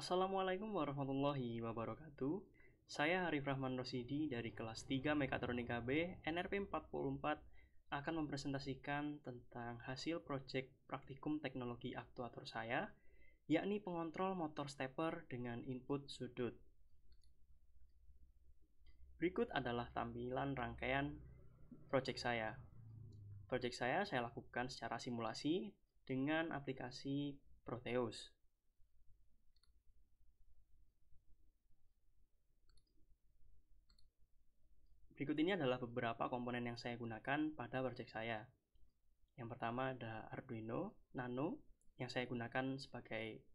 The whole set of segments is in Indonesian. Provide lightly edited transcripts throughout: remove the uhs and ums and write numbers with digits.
Assalamualaikum warahmatullahi wabarakatuh. Saya Arif Rahman Rosidi dari kelas 3 Mekatronika B NRP 44 akan mempresentasikan tentang hasil proyek praktikum teknologi aktuator saya, yakni pengontrol motor stepper dengan input sudut. Berikut adalah tampilan rangkaian proyek saya. Proyek saya lakukan secara simulasi dengan aplikasi Proteus. Berikut ini adalah beberapa komponen yang saya gunakan pada proyek saya. Yang pertama ada Arduino Nano yang saya gunakan sebagai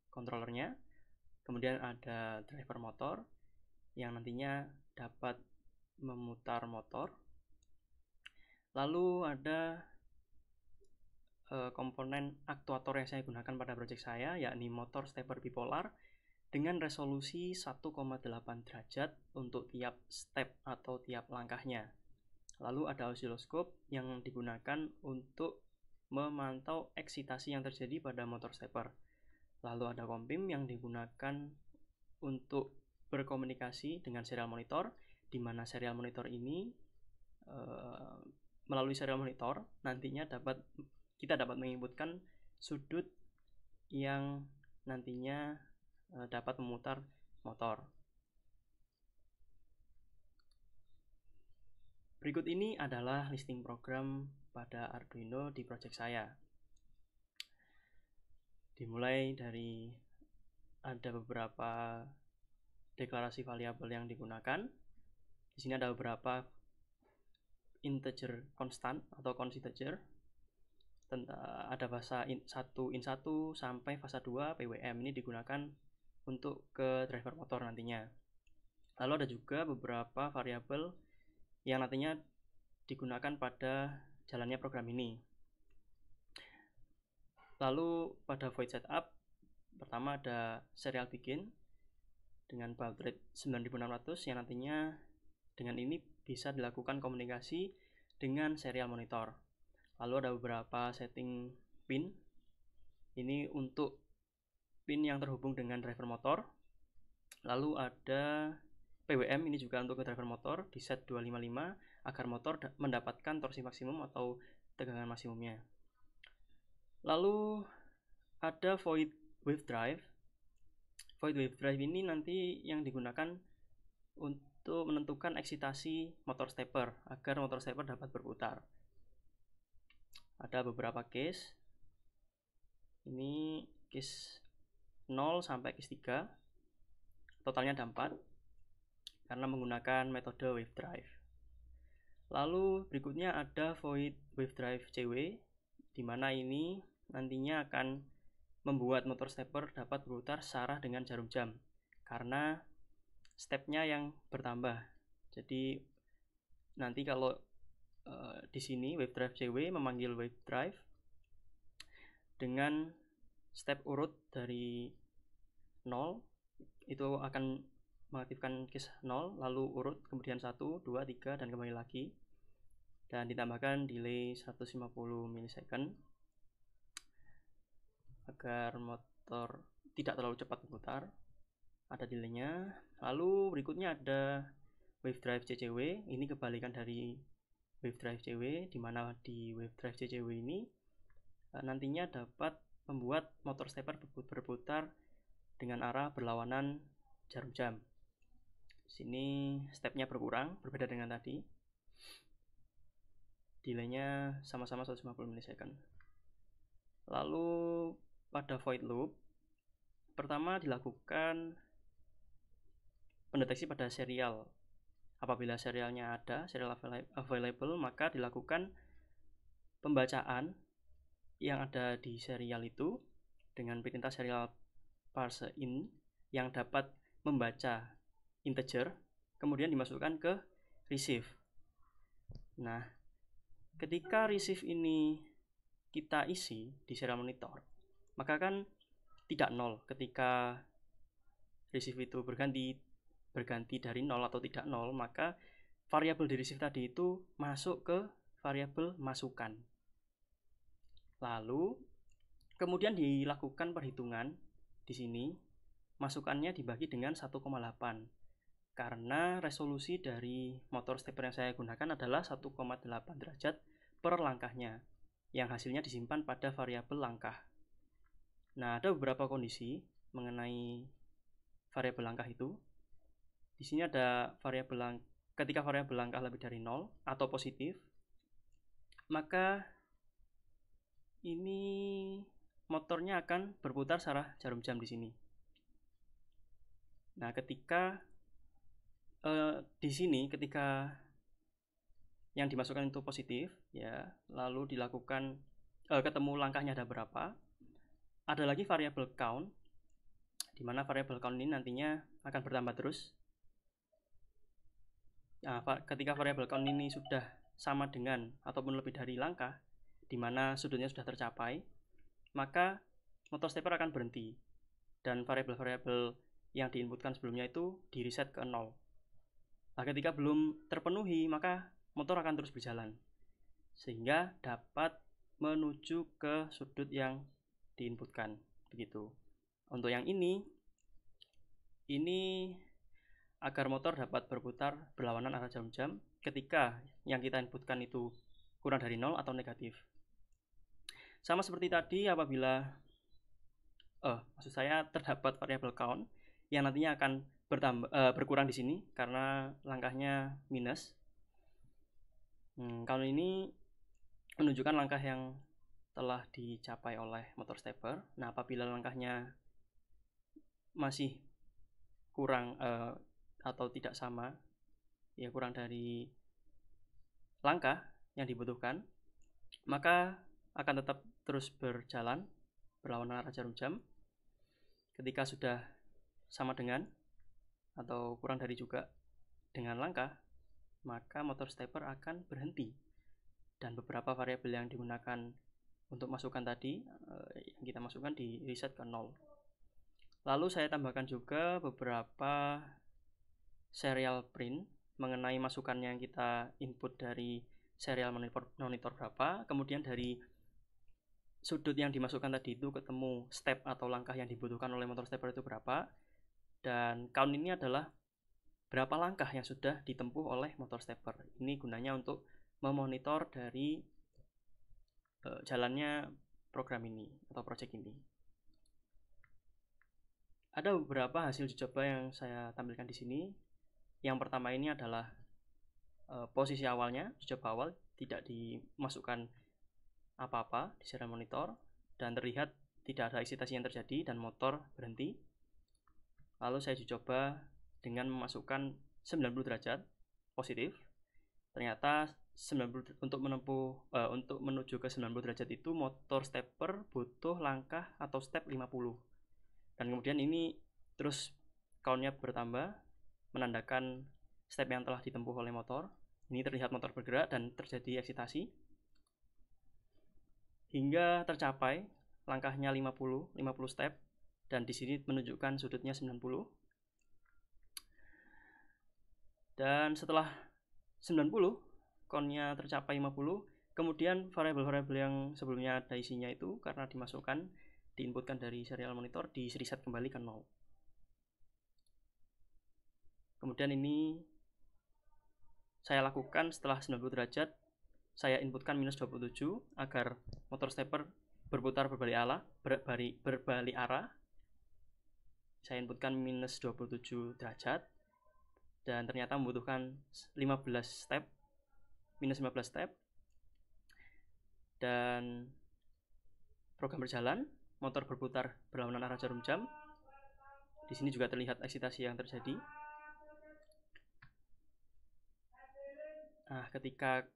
controllernya. Kemudian ada driver motor yang nantinya dapat memutar motor. Lalu ada komponen aktuator yang saya gunakan pada proyek saya, yakni motor stepper bipolar dengan resolusi 1,8 derajat untuk tiap step atau tiap langkahnya. Lalu ada osiloskop yang digunakan untuk memantau eksitasi yang terjadi pada motor stepper. Lalu ada kompim yang digunakan untuk berkomunikasi dengan serial monitor, di mana serial monitor ini melalui serial monitor nantinya kita dapat menginputkan sudut yang nantinya dapat memutar motor. Berikut ini adalah listing program pada Arduino di project saya. Dimulai dari ada beberapa deklarasi variabel yang digunakan. Di sini ada beberapa integer konstan atau const integer. Ada fasa in1 sampai fasa 2 PWM. Ini digunakan untuk ke driver motor nantinya. Lalu ada juga beberapa variabel yang nantinya digunakan pada jalannya program ini. Lalu pada void setup, pertama ada serial begin dengan baud rate 9600 yang nantinya dengan ini bisa dilakukan komunikasi dengan serial monitor. Lalu ada beberapa setting pin. Ini untuk pin yang terhubung dengan driver motor. Lalu ada PWM, ini juga untuk driver motor, di set 255 agar motor mendapatkan torsi maksimum atau tegangan maksimumnya. Lalu ada void wave drive. Void wave drive ini nanti yang digunakan untuk menentukan eksitasi motor stepper agar motor stepper dapat berputar. Ada beberapa case. Ini case 0 sampai case 3. Totalnya ada 4 karena menggunakan metode wave drive. Lalu berikutnya ada void wave drive CW, di mana ini nantinya akan membuat motor stepper dapat berputar searah dengan jarum jam karena stepnya yang bertambah. Jadi nanti kalau di sini wave drive CW memanggil wave drive dengan step urut dari 0, itu akan mengaktifkan case 0, lalu urut kemudian 1, 2, 3 dan kembali lagi, dan ditambahkan delay 150 milisecond agar motor tidak terlalu cepat berputar. Ada delaynya. Lalu berikutnya ada wave drive CCW. Ini kebalikan dari wave drive CW, di mana di wave drive CCW ini nantinya dapat membuat motor stepper berputar dengan arah berlawanan jarum jam. Sini stepnya berkurang, berbeda dengan tadi. Delaynya sama-sama 150 milisecond. Lalu pada void loop, pertama dilakukan pendeteksi pada serial. Apabila serialnya ada, serial available, maka dilakukan pembacaan yang ada di serial itu dengan perintah serial parse in yang dapat membaca integer, kemudian dimasukkan ke receive. Nah, ketika receive ini kita isi di serial monitor, maka kan tidak 0 ketika receive itu berganti dari 0 atau tidak 0, maka variabel di receive tadi itu masuk ke variabel masukan. Lalu kemudian dilakukan perhitungan di sini masukannya dibagi dengan 1,8 karena resolusi dari motor stepper yang saya gunakan adalah 1,8 derajat per langkahnya yang hasilnya disimpan pada variabel langkah. Nah, ada beberapa kondisi mengenai variabel langkah itu. Di sini ada ketika variabel langkah lebih dari 0 atau positif, maka ini motornya akan berputar searah jarum jam di sini. Nah, ketika di sini ketika yang dimasukkan itu positif, ya, lalu dilakukan ketemu langkahnya ada berapa, ada lagi variabel count, di mana variabel count ini nantinya akan bertambah terus. Nah, ketika variabel count ini sudah sama dengan ataupun lebih dari langkah, di mana sudutnya sudah tercapai, maka motor stepper akan berhenti dan variabel-variabel yang diinputkan sebelumnya itu di reset ke 0. Nah, ketika belum terpenuhi, maka motor akan terus berjalan sehingga dapat menuju ke sudut yang diinputkan. Begitu. Untuk yang ini agar motor dapat berputar berlawanan arah jarum jam ketika yang kita inputkan itu kurang dari 0 atau negatif. Sama seperti tadi, apabila maksud saya terdapat variabel count yang nantinya akan berkurang di sini karena langkahnya minus. Count ini menunjukkan langkah yang telah dicapai oleh motor stepper. Nah, apabila langkahnya masih kurang atau tidak sama, ya kurang dari langkah yang dibutuhkan, maka akan tetap terus berjalan berlawanan arah jarum jam. Ketika sudah sama dengan atau kurang dari juga dengan langkah, maka motor stepper akan berhenti dan beberapa variabel yang digunakan untuk masukan tadi yang kita masukkan di reset ke 0. Lalu saya tambahkan juga beberapa serial print mengenai masukan yang kita input dari serial monitor berapa, kemudian dari sudut yang dimasukkan tadi itu ketemu step atau langkah yang dibutuhkan oleh motor stepper itu berapa, dan count ini adalah berapa langkah yang sudah ditempuh oleh motor stepper. Ini gunanya untuk memonitor dari jalannya program ini atau project ini. Ada beberapa hasil uji coba yang saya tampilkan di sini. Yang pertama ini adalah posisi awalnya, uji coba awal tidak dimasukkan apa-apa di serial monitor dan terlihat tidak ada eksitasi yang terjadi dan motor berhenti. Lalu saya uji coba dengan memasukkan 90 derajat positif. Ternyata untuk menuju ke 90 derajat itu motor stepper butuh langkah atau step 50. Dan kemudian ini terus countnya bertambah, menandakan step yang telah ditempuh oleh motor. Ini terlihat motor bergerak dan terjadi eksitasi hingga tercapai langkahnya 50 step, dan di sini menunjukkan sudutnya 90. Dan setelah 90 countnya tercapai 50, kemudian variabel-variabel yang sebelumnya ada isinya itu karena diinputkan dari serial monitor di reset kembali ke 0. Kemudian ini saya lakukan setelah 90 derajat, saya inputkan minus 27 agar motor stepper berputar berbalik arah. Saya inputkan minus 27 derajat dan ternyata membutuhkan minus 15 step, dan program berjalan, motor berputar berlawanan arah jarum jam. Di sini juga terlihat eksitasi yang terjadi. Nah, ketika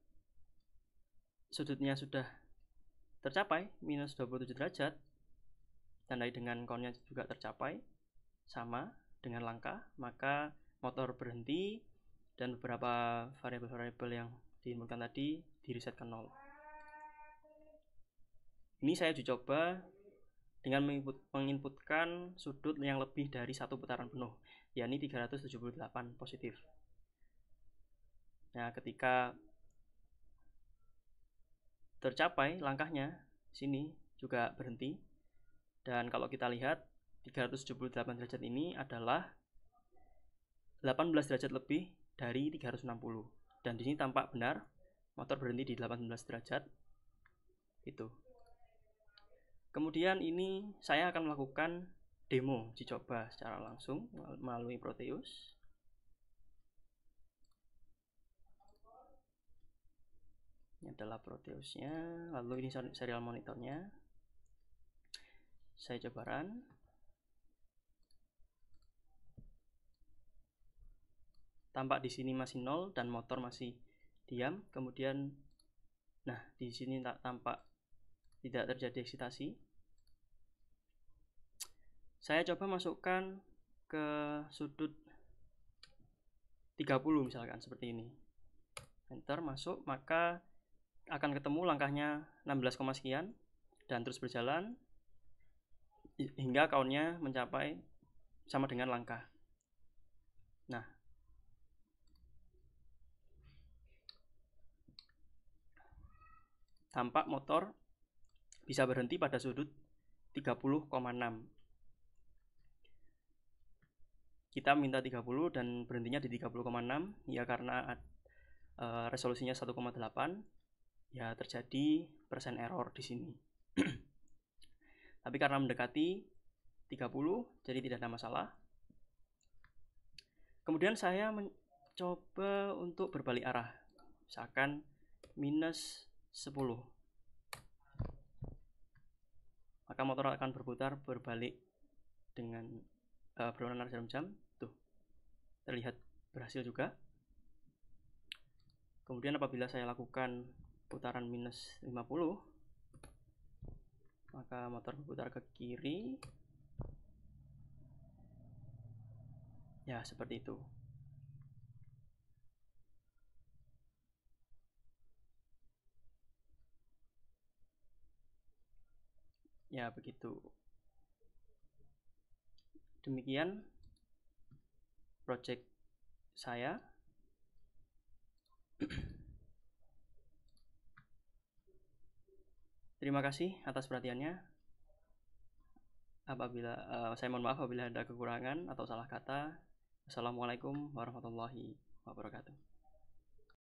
sudutnya sudah tercapai minus 27 derajat, tandai dengan countnya juga tercapai sama dengan langkah, maka motor berhenti dan beberapa variabel-variabel yang diinputkan tadi di reset ke 0. Ini saya uji coba dengan menginputkan sudut yang lebih dari satu putaran penuh, yakni 378 positif. Nah, ketika tercapai langkahnya, sini juga berhenti. Dan kalau kita lihat 378 derajat ini adalah 18 derajat lebih dari 360. Dan di sini tampak benar motor berhenti di 18 derajat. Itu. Kemudian ini saya akan melakukan demo uji coba secara langsung melalui Proteus. Ini adalah Proteusnya, lalu ini serial monitornya. Saya coba run. Tampak di sini masih 0 dan motor masih diam. Kemudian, nah di sini tampak tidak terjadi eksitasi. Saya coba masukkan ke sudut 30 misalkan seperti ini. Enter, masuk, maka akan ketemu langkahnya 16, sekian dan terus berjalan hingga countnya mencapai sama dengan langkah. Nah, tampak motor bisa berhenti pada sudut 30,6. Kita minta 30 dan berhentinya di 30,6 ya karena resolusinya 1,8 ya terjadi persen error di sini. Tapi karena mendekati 30 jadi tidak ada masalah. Kemudian saya mencoba untuk berbalik arah, misalkan minus 10, maka motor akan berputar berbalik dengan berwarna jarum jam. Tuh, terlihat berhasil juga. Kemudian apabila saya lakukan putaran minus 50, maka motor berputar ke kiri. Ya, seperti itu. Ya, begitu. Demikian project saya. Terima kasih atas perhatiannya. Saya mohon maaf apabila ada kekurangan atau salah kata. Assalamualaikum warahmatullahi wabarakatuh.